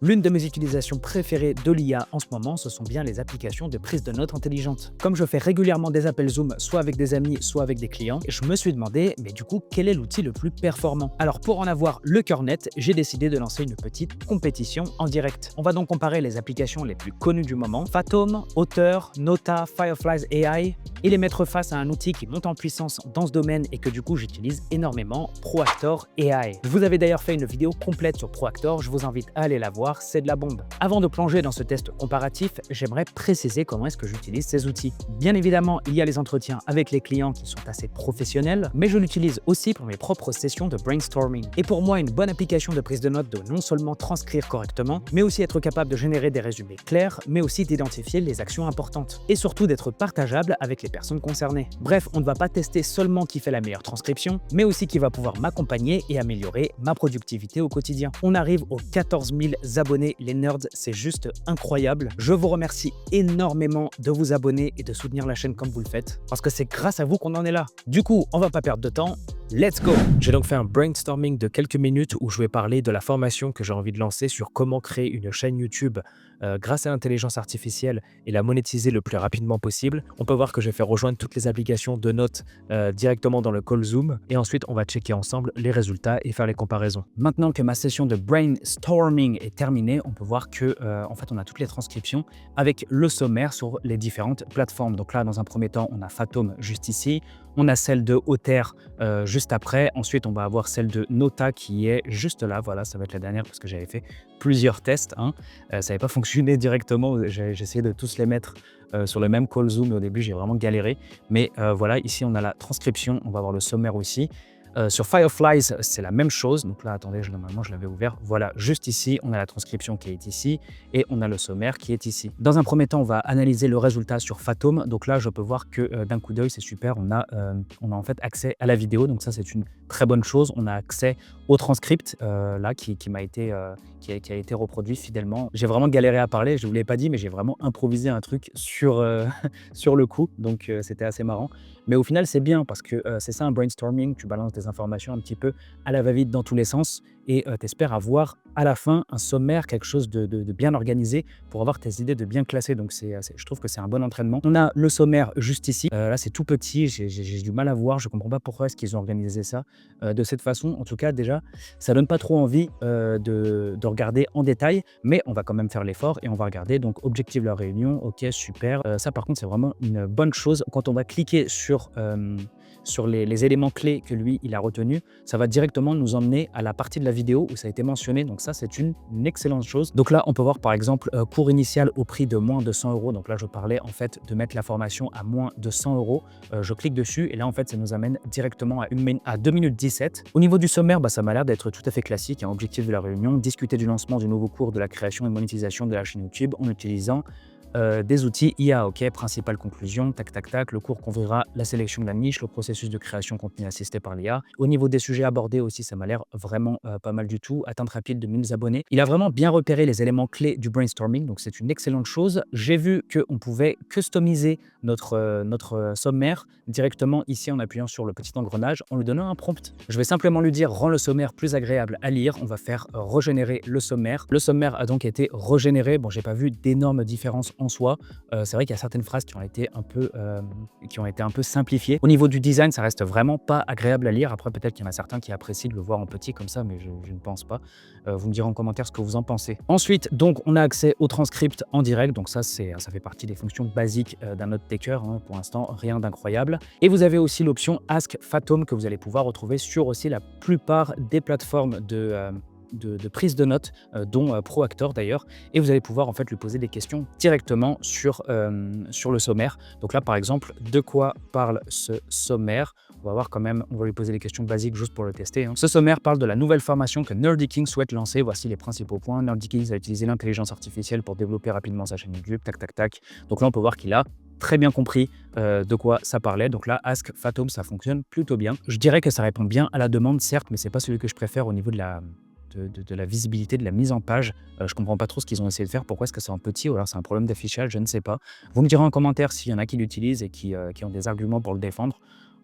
L'une de mes utilisations préférées de l'IA en ce moment, ce sont bien les applications de prise de notes intelligentes. Comme je fais régulièrement des appels Zoom, soit avec des amis, soit avec des clients, je me suis demandé, mais du coup, quel est l'outil le plus performant? Alors pour en avoir le cœur net, j'ai décidé de lancer une petite compétition en direct. On va donc comparer les applications les plus connues du moment, Fathom, Otter, Nota, Fireflies AI, et les mettre face à un outil qui monte en puissance dans ce domaine et que du coup j'utilise énormément, Proactor AI. Je vous avais d'ailleurs fait une vidéo complète sur Proactor, je vous invite à aller la voir, c'est de la bombe. Avant de plonger dans ce test comparatif, j'aimerais préciser comment est-ce que j'utilise ces outils. Bien évidemment, il y a les entretiens avec les clients qui sont assez professionnels, mais je l'utilise aussi pour mes propres sessions de brainstorming. Et pour moi, une bonne application de prise de notes doit non seulement transcrire correctement, mais aussi être capable de générer des résumés clairs, mais aussi d'identifier les actions importantes. Et surtout d'être partageable avec les personnes concernées. Bref, on ne va pas tester seulement qui fait la meilleure transcription, mais aussi qui va pouvoir m'accompagner et améliorer ma productivité au quotidien. On arrive aux 14 000 abonnés, les nerds, c'est juste incroyable. Je vous remercie énormément de vous abonner et de soutenir la chaîne comme vous le faites, parce que c'est grâce à vous qu'on en est là. Du coup, on va pas perdre de temps. Let's go! J'ai donc fait un brainstorming de quelques minutes où je vais parler de la formation que j'ai envie de lancer sur comment créer une chaîne YouTube grâce à l'intelligence artificielle et la monétiser le plus rapidement possible. On peut voir que je vais faire rejoindre toutes les applications de notes directement dans le call Zoom et ensuite on va checker ensemble les résultats et faire les comparaisons. Maintenant que ma session de brainstorming est terminée, on peut voir que en fait on a toutes les transcriptions avec le sommaire sur les différentes plateformes. Donc là, dans un premier temps, on a Fathom juste ici. On a celle de Otter juste après. Ensuite, on va avoir celle de Nota qui est juste là. Voilà, ça va être la dernière parce que j'avais fait plusieurs tests. Ça n'avait pas fonctionné directement. J'ai essayé de tous les mettre sur le même call Zoom. Au début, j'ai vraiment galéré. Mais voilà, ici, on a la transcription. On va avoir le sommaire aussi. Sur Fireflies, c'est la même chose. Donc là, attendez, normalement, je l'avais ouvert. Voilà, juste ici, on a la transcription qui est ici et on a le sommaire qui est ici. Dans un premier temps, on va analyser le résultat sur Fathom. Donc là, je peux voir que d'un coup d'œil, c'est super. On a en fait accès à la vidéo. Donc ça, c'est une très bonne chose. On a accès au transcript là qui a été reproduit fidèlement. J'ai vraiment galéré à parler. Je ne vous l'ai pas dit, mais j'ai vraiment improvisé un truc sur, sur le coup. Donc c'était assez marrant. Mais au final, c'est bien parce que c'est ça un brainstorming. Tu balances des informations un petit peu à la va-vite dans tous les sens et t'espères avoir à la fin un sommaire, quelque chose de bien organisé pour avoir tes idées de bien classées. Donc je trouve que c'est un bon entraînement. On a le sommaire juste ici. Là, c'est tout petit. J'ai du mal à voir. Je ne comprends pas pourquoi est-ce qu'ils ont organisé ça de cette façon. En tout cas, déjà, ça donne pas trop envie de regarder en détail, mais on va quand même faire l'effort et on va regarder. Donc, objectif de la réunion, ok, super. Ça, par contre, c'est vraiment une bonne chose. Quand on va cliquer sur les éléments clés que lui, il a retenus, ça va directement nous emmener à la partie de la vidéo où ça a été mentionné. Donc ça, c'est une excellente chose. Donc là, on peut voir par exemple cours initial au prix de moins de 100 euros. Donc là, je parlais en fait de mettre la formation à moins de 100 euros. Je clique dessus et là, en fait, ça nous amène directement à 2 minutes 17. Au niveau du sommaire, ça m'a l'air d'être tout à fait classique. Objectif de la réunion, discuter du lancement du nouveau cours de la création et monétisation de la chaîne YouTube en utilisant des outils IA, ok, principale conclusion, tac, tac, tac. Le cours couvrira la sélection de la niche, le processus de création contenu assisté par l'IA. Au niveau des sujets abordés aussi, ça m'a l'air vraiment pas mal du tout. Atteinte rapide de 1000 abonnés. Il a vraiment bien repéré les éléments clés du brainstorming, donc c'est une excellente chose. J'ai vu qu'on pouvait customiser notre sommaire directement ici en appuyant sur le petit engrenage, en lui donnant un prompt. Je vais simplement lui dire « Rends le sommaire plus agréable à lire ». On va faire régénérer le sommaire. Le sommaire a donc été régénéré. Bon, j'ai pas vu d'énormes différences en soi. C'est vrai qu'il y a certaines phrases qui ont été un peu simplifiées. Au niveau du design, ça reste vraiment pas agréable à lire. Après, peut-être qu'il y en a certains qui apprécient de le voir en petit comme ça, mais je ne pense pas. Vous me direz en commentaire ce que vous en pensez. Ensuite, donc, on a accès au transcript en direct. Donc ça fait partie des fonctions basiques d'un note taker. Pour l'instant, rien d'incroyable. Et vous avez aussi l'option Ask Fathom que vous allez pouvoir retrouver sur aussi la plupart des plateformes de prise de notes, dont Proactor d'ailleurs, et vous allez pouvoir en fait lui poser des questions directement sur le sommaire. Donc là par exemple, de quoi parle ce sommaire? On va voir quand même, on va lui poser des questions basiques juste pour le tester. Ce sommaire parle de la nouvelle formation que Nerdy souhaite lancer. Voici les principaux points. Nerdy a utilisé l'intelligence artificielle pour développer rapidement sa chaîne YouTube, tac tac tac. Donc là on peut voir qu'il a très bien compris de quoi ça parlait. Donc là, Ask Fathom, ça fonctionne plutôt bien. Je dirais que ça répond bien à la demande, certes, mais c'est pas celui que je préfère au niveau de la visibilité, de la mise en page. Je comprends pas trop ce qu'ils ont essayé de faire. Pourquoi est-ce que c'est en petit ou alors c'est un problème d'affichage? Je ne sais pas. Vous me direz en commentaire s'il y en a qui l'utilisent et qui ont des arguments pour le défendre.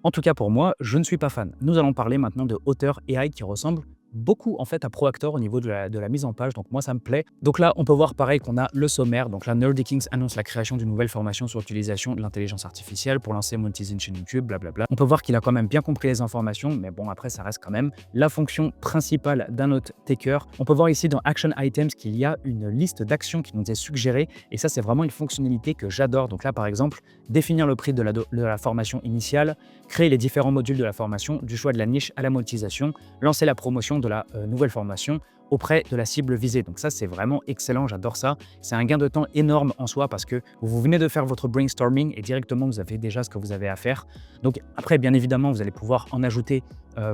En tout cas, pour moi, je ne suis pas fan. Nous allons parler maintenant de Otter AI qui ressemble beaucoup en fait à Proactor au niveau de la mise en page, donc moi ça me plaît. Donc là, on peut voir pareil qu'on a le sommaire. Donc là, Nerdy Kings annonce la création d'une nouvelle formation sur l'utilisation de l'intelligence artificielle pour lancer monétiser une chaîne YouTube, blablabla. On peut voir qu'il a quand même bien compris les informations, mais bon, après, ça reste quand même la fonction principale d'un note taker. On peut voir ici dans Action Items qu'il y a une liste d'actions qui nous est suggérée, et ça, c'est vraiment une fonctionnalité que j'adore. Donc là, par exemple, définir le prix de la formation initiale, créer les différents modules de la formation, du choix de la niche à la monétisation, lancer la promotion de la nouvelle formation auprès de la cible visée. Donc ça, c'est vraiment excellent, j'adore ça. C'est un gain de temps énorme en soi parce que vous venez de faire votre brainstorming et directement, vous avez déjà ce que vous avez à faire. Donc après, bien évidemment, vous allez pouvoir en ajouter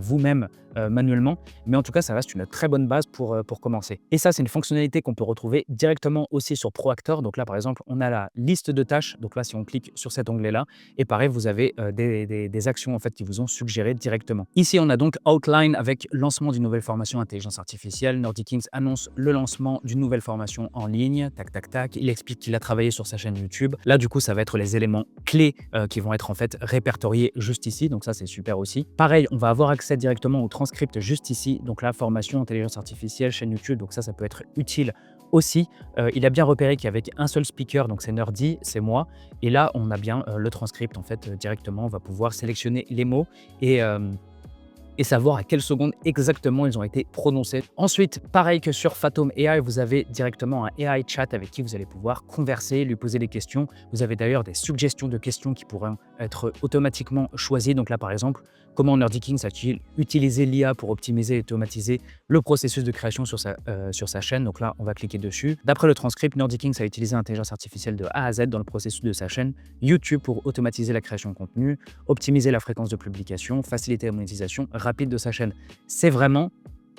vous-même manuellement, mais en tout cas, ça reste une très bonne base pour commencer. Et ça, c'est une fonctionnalité qu'on peut retrouver directement aussi sur Proactor. Donc là, par exemple, on a la liste de tâches. Donc là, si on clique sur cet onglet-là, et pareil, vous avez des actions en fait qui vous ont suggéré directement. Ici, on a donc Outline avec lancement d'une nouvelle formation intelligence artificielle. Nerdy Kings annonce le lancement d'une nouvelle formation en ligne. Tac, tac, tac. Il explique qu'il a travaillé sur sa chaîne YouTube. Là, du coup, ça va être les éléments clés qui vont être en fait répertoriés juste ici. Donc ça, c'est super aussi. Pareil, on va avoir accès directement au transcript juste ici. Donc la formation intelligence artificielle, chaîne YouTube. Donc ça peut être utile aussi. Il a bien repéré qu'il y avait un seul speaker, donc c'est Nerdy, c'est moi. Et là, on a bien le transcript en fait directement. On va pouvoir sélectionner les mots et savoir à quelle seconde exactement ils ont été prononcés. Ensuite, pareil que sur Fathom AI, vous avez directement un AI chat avec qui vous allez pouvoir converser, lui poser des questions. Vous avez d'ailleurs des suggestions de questions qui pourront être automatiquement choisies. Donc là, par exemple, comment Nerdy Kings a-t-il utilisé l'IA pour optimiser et automatiser le processus de création sur sa chaîne. Donc là, on va cliquer dessus. D'après le transcript, Nerdy Kings a utilisé l'intelligence artificielle de A à Z dans le processus de sa chaîne YouTube pour automatiser la création de contenu, optimiser la fréquence de publication, faciliter la monétisation rapide de sa chaîne. C'est vraiment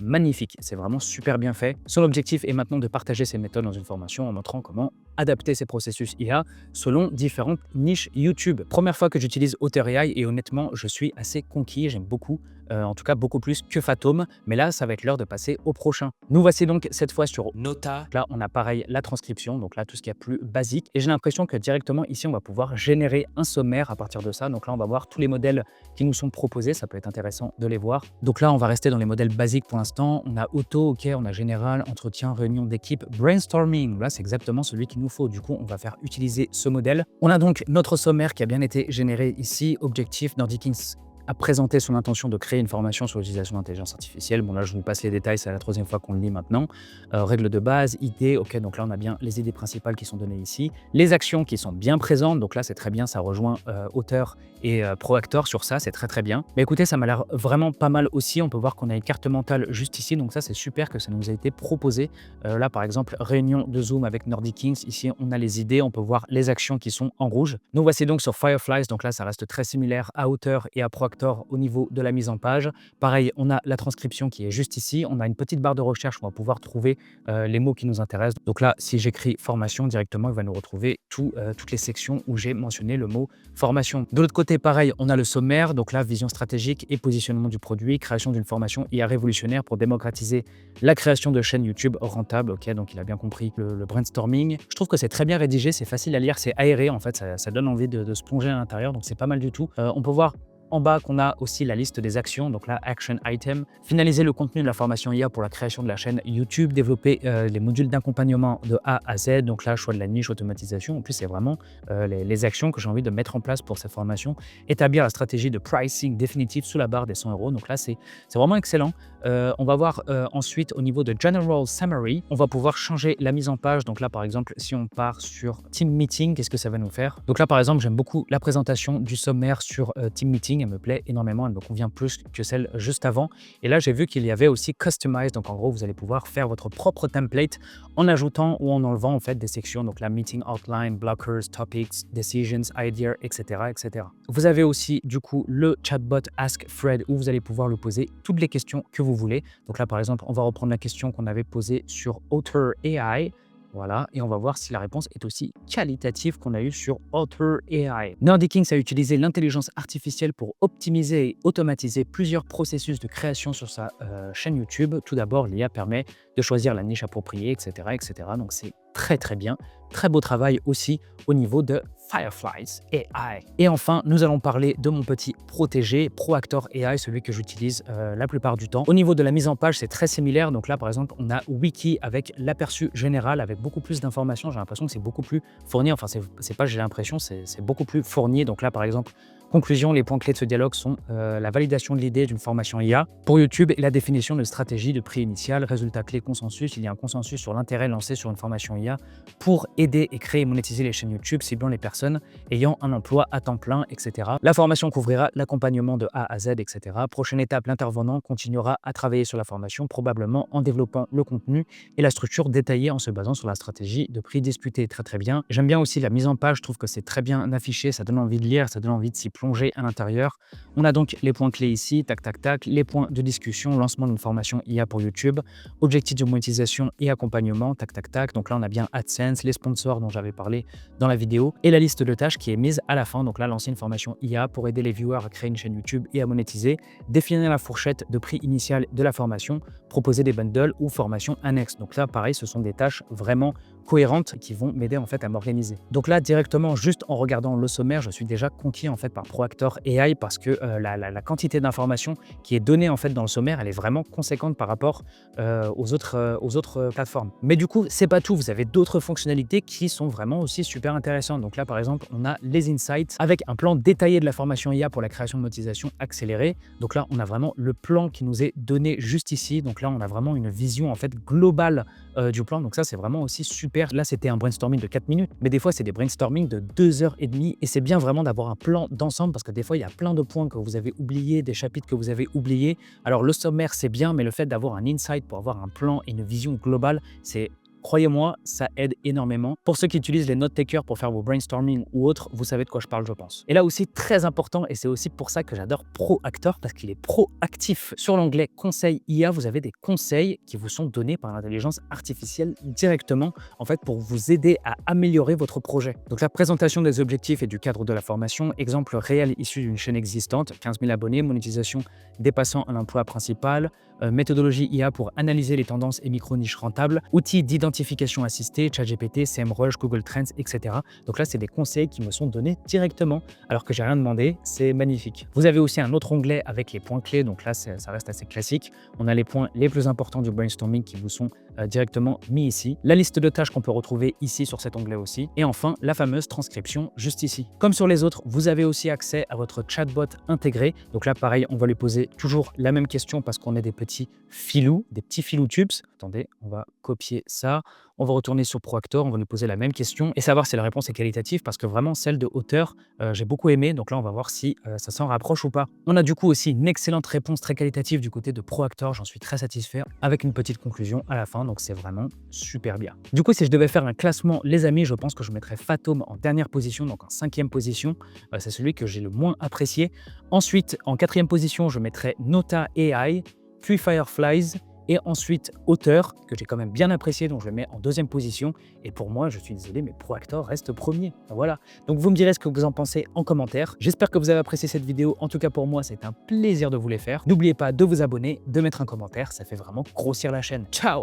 magnifique, c'est vraiment super bien fait. Son objectif est maintenant de partager ses méthodes dans une formation en montrant comment adapter ses processus IA selon différentes niches YouTube. Première fois que j'utilise Otter AI et honnêtement, je suis assez conquis, j'aime beaucoup, en tout cas beaucoup plus que Fathom, mais là, ça va être l'heure de passer au prochain. Nous voici donc cette fois sur Nota. Là, on a pareil la transcription, donc là, tout ce qui est plus basique. Et j'ai l'impression que directement ici, on va pouvoir générer un sommaire à partir de ça. Donc là, on va voir tous les modèles qui nous sont proposés, ça peut être intéressant de les voir. Donc là, on va rester dans les modèles basiques pour l'instant. On a auto, ok, on a général, entretien, réunion d'équipe, brainstorming. Là, c'est exactement celui qu'il nous faut. Du coup, on va faire utiliser ce modèle. On a donc notre sommaire qui a bien été généré ici. Objectif, Nerdy Kings a présenté son intention de créer une formation sur l'utilisation de l'intelligence artificielle. Bon, là, je vous passe les détails, c'est la troisième fois qu'on le lit maintenant. Règles de base, idées, ok, donc là, on a bien les idées principales qui sont données ici. Les actions qui sont bien présentes, donc là, c'est très bien, ça rejoint Auteur et Proactor sur ça, c'est très très bien. Mais écoutez, ça m'a l'air vraiment pas mal aussi. On peut voir qu'on a une carte mentale juste ici, donc ça, c'est super que ça nous a été proposé. Là, par exemple, réunion de Zoom avec Nerdy Kings. Ici, on a les idées, on peut voir les actions qui sont en rouge. Nous voici donc sur Fireflies, donc là, ça reste très similaire à Auteur et à Proactor au niveau de la mise en page. Pareil, on a la transcription qui est juste ici. On a une petite barre de recherche où on va pouvoir trouver les mots qui nous intéressent. Donc là, si j'écris formation directement, il va nous retrouver toutes les sections où j'ai mentionné le mot formation. De l'autre côté, pareil, on a le sommaire. Donc là, vision stratégique et positionnement du produit, création d'une formation IA révolutionnaire pour démocratiser la création de chaînes YouTube rentables. Ok, donc il a bien compris le brainstorming. Je trouve que c'est très bien rédigé, c'est facile à lire, c'est aéré en fait, ça donne envie de se plonger à l'intérieur, donc c'est pas mal du tout. On peut voir en bas qu'on a aussi la liste des actions, donc là, Action Item. Finaliser le contenu de la formation IA pour la création de la chaîne YouTube, développer les modules d'accompagnement de A à Z, donc là, choix de la niche, automatisation. En plus, c'est vraiment les actions que j'ai envie de mettre en place pour cette formation. Établir la stratégie de pricing définitive sous la barre des 100 €. Donc là, c'est vraiment excellent. On va voir ensuite au niveau de General Summary, on va pouvoir changer la mise en page. Donc là, par exemple, si on part sur Team Meeting, qu'est-ce que ça va nous faire? Donc là, par exemple, j'aime beaucoup la présentation du sommaire sur Team Meeting. Elle me plaît énormément, elle me convient plus que celle juste avant. Et là, j'ai vu qu'il y avait aussi Customize. Donc en gros, vous allez pouvoir faire votre propre template en ajoutant ou en enlevant en fait des sections. Donc la Meeting Outline, Blockers, Topics, Decisions, Ideas, etc., etc. Vous avez aussi du coup le chatbot Ask Fred où vous allez pouvoir lui poser toutes les questions que vous voulez. Donc là, par exemple, on va reprendre la question qu'on avait posée sur Author AI. Voilà, et on va voir si la réponse est aussi qualitative qu'on a eu sur Author AI. Nerdy Kings a utilisé l'intelligence artificielle pour optimiser et automatiser plusieurs processus de création sur sa chaîne YouTube. Tout d'abord, l'IA permet de choisir la niche appropriée, etc., etc. Donc c'est très très bien. Très beau travail aussi au niveau de Fireflies AI. Et enfin, nous allons parler de mon petit protégé, Proactor AI, celui que j'utilise la plupart du temps. Au niveau de la mise en page, c'est très similaire. Donc là, par exemple, on a Wiki avec l'aperçu général, avec beaucoup plus d'informations. J'ai l'impression que c'est beaucoup plus fourni. Enfin, c'est pas j'ai l'impression, c'est beaucoup plus fourni. Donc là, par exemple, conclusion, les points clés de ce dialogue sont la validation de l'idée d'une formation IA pour YouTube et la définition de stratégie de prix initial, résultat clé, consensus. Il y a un consensus sur l'intérêt lancé sur une formation IA pour aider et créer et monétiser les chaînes YouTube, ciblant les personnes ayant un emploi à temps plein, etc. La formation couvrira l'accompagnement de A à Z, etc. Prochaine étape, l'intervenant continuera à travailler sur la formation, probablement en développant le contenu et la structure détaillée en se basant sur la stratégie de prix disputé. Très très bien. J'aime bien aussi la mise en page, je trouve que c'est très bien affiché, ça donne envie de lire, ça donne envie de s'y plonger à l'intérieur. On a donc les points clés ici, tac tac tac, les points de discussion, lancement d'une formation IA pour YouTube, objectif de monétisation et accompagnement, tac tac tac. Donc là on a bien AdSense, les sponsors dont j'avais parlé dans la vidéo et la liste de tâches qui est mise à la fin. Donc là lancer une formation IA pour aider les viewers à créer une chaîne YouTube et à monétiser, définir la fourchette de prix initial de la formation, proposer des bundles ou formations annexes. Donc là pareil, ce sont des tâches vraiment cohérentes qui vont m'aider en fait à m'organiser. Donc là directement, juste en regardant le sommaire, je suis déjà conquis en fait par Proactor AI parce que la quantité d'informations qui est donnée en fait dans le sommaire, elle est vraiment conséquente par rapport aux autres plateformes. Mais du coup, c'est pas tout. Vous avez d'autres fonctionnalités qui sont vraiment aussi super intéressantes. Donc là, par exemple, on a les insights avec un plan détaillé de la formation IA pour la création de monétisation accélérée. Donc là, on a vraiment le plan qui nous est donné juste ici. Donc là, on a vraiment une vision en fait globale du plan. Donc ça, c'est vraiment aussi super. Là, c'était un brainstorming de 4 minutes, mais des fois, c'est des brainstorming de 2h30 et c'est bien vraiment d'avoir un plan d'ensemble parce que des fois, il y a plein de points que vous avez oubliés, des chapitres que vous avez oubliés. Alors, le sommaire, c'est bien, mais le fait d'avoir un insight pour avoir un plan et une vision globale, c'est... Croyez-moi, ça aide énormément. Pour ceux qui utilisent les note takers pour faire vos brainstorming ou autres, vous savez de quoi je parle, je pense. Et là aussi, très important, et c'est aussi pour ça que j'adore Proactor, parce qu'il est proactif. Sur l'onglet Conseil IA, vous avez des conseils qui vous sont donnés par l'intelligence artificielle directement, en fait, pour vous aider à améliorer votre projet. Donc la présentation des objectifs et du cadre de la formation, exemple réel issu d'une chaîne existante, 15 000 abonnés, monétisation dépassant un emploi principal, méthodologie IA pour analyser les tendances et micro-niches rentables, outils d'identification assistée, ChatGPT, SEMrush, Google Trends, etc. Donc là, c'est des conseils qui me sont donnés directement, alors que j'ai rien demandé. C'est magnifique. Vous avez aussi un autre onglet avec les points clés. Donc là, ça reste assez classique. On a les points les plus importants du brainstorming qui vous sont directement mis ici. La liste de tâches qu'on peut retrouver ici sur cet onglet aussi. Et enfin, la fameuse transcription juste ici. Comme sur les autres, vous avez aussi accès à votre chatbot intégré. Donc là, pareil, on va lui poser toujours la même question parce qu'on est des petits filous, des petits filous tubes. Attendez, on va copier ça. On va retourner sur Proactor, on va lui poser la même question et savoir si la réponse est qualitative parce que vraiment celle de hauteur, j'ai beaucoup aimé. Donc là, on va voir si ça s'en rapproche ou pas. On a du coup aussi une excellente réponse très qualitative du côté de Proactor. J'en suis très satisfait avec une petite conclusion à la fin. Donc c'est vraiment super bien. Du coup, si je devais faire un classement, les amis, je pense que je mettrais Fathom en dernière position, donc en 5e position. C'est celui que j'ai le moins apprécié. Ensuite, en 4e position, je mettrais Nota AI, puis Fireflies. Et ensuite, Auteur, que j'ai quand même bien apprécié, donc je le mets en 2e position. Et pour moi, je suis désolé, mais Proactor reste premier. Voilà. Donc vous me direz ce que vous en pensez en commentaire. J'espère que vous avez apprécié cette vidéo. En tout cas, pour moi, c'est un plaisir de vous les faire. N'oubliez pas de vous abonner, de mettre un commentaire. Ça fait vraiment grossir la chaîne. Ciao!